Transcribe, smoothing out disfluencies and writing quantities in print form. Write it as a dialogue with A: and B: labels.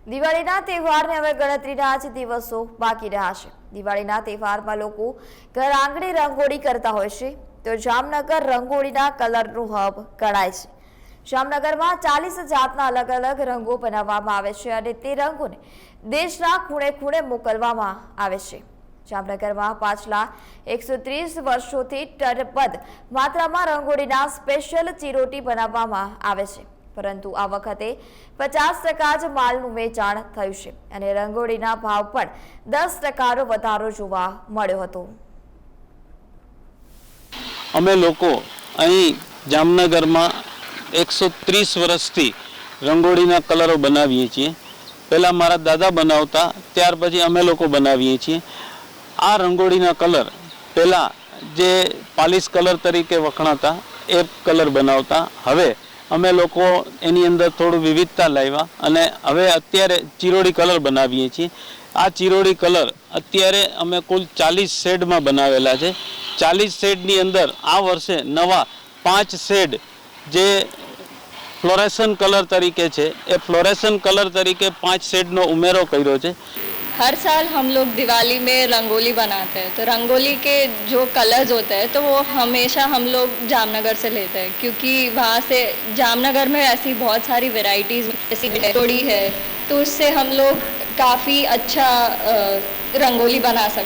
A: દિવાળીના તહેવારને હવે ગણતરીના જ દિવસો બાકી રહ્યા છે। દિવાળીના તહેવારમાં લોકો ઘર આંગણે રંગોળી કરતા હોય છે, તો જામનગર રંગોળીના કલરનું હબ ગણાય છે। જામનગરમાં 40 જાતના અલગ અલગ રંગો બનાવવામાં આવે છે અને તે રંગોને દેશના ખૂણે ખૂણે મોકલવામાં આવે છે। જામનગરમાં પાછલા 130 વર્ષોથી ટનબદ્ધ માત્રામાં રંગોળીના સ્પેશિયલ ચીરોટી બનાવવામાં આવે છે, પરંતુ આ વખતે 50% જ માલનું વેચાણ થયું છે અને રંગોળીના ભાવ પણ 10%નો વધારો જોવા મળ્યો હતો।
B: અમે લોકો અહીં જામનગરમાં 130 વર્ષથી રંગોળીના કલરો બનાવીએ છીએ। પહેલાં મારા દાદા બનાવતા, ત્યાર પછી અમે લોકો બનાવીએ છીએ। આ રંગોળીના કલર પહેલાં જે પાલિશ કલર તરીકે વખણાતા એ કલર બનાવતા, હવે અમે લોકો એની અંદર થોડું વિવિધતા લાવ્યા અને હવે અત્યારે ચીરોડી કલર બનાવીએ છીએ। આ ચીરોડી કલર અત્યારે અમે કુલ 40 શેડમાં બનાવેલા છે। 40 શેડની અંદર આ વર્ષે નવા 5 શેડ જે ફ્લોરેસન कलर तरीके છે એ ફ્લોરેસન कलर तरीके 5 શેડનો ઉમેરો કર્યો છે।
C: हर साल हम लोग दिवाली में रंगोली बनाते हैं, तो रंगोली के जो कलर्स होते हैं तो वो हमेशा हम लोग जामनगर से लेते हैं, क्योंकि वहाँ से जामनगर में ऐसी बहुत सारी वैरायटीज़ जैसी रंगोली है, तो उससे हम लोग काफ़ी अच्छा रंगोली बना सकते हैं।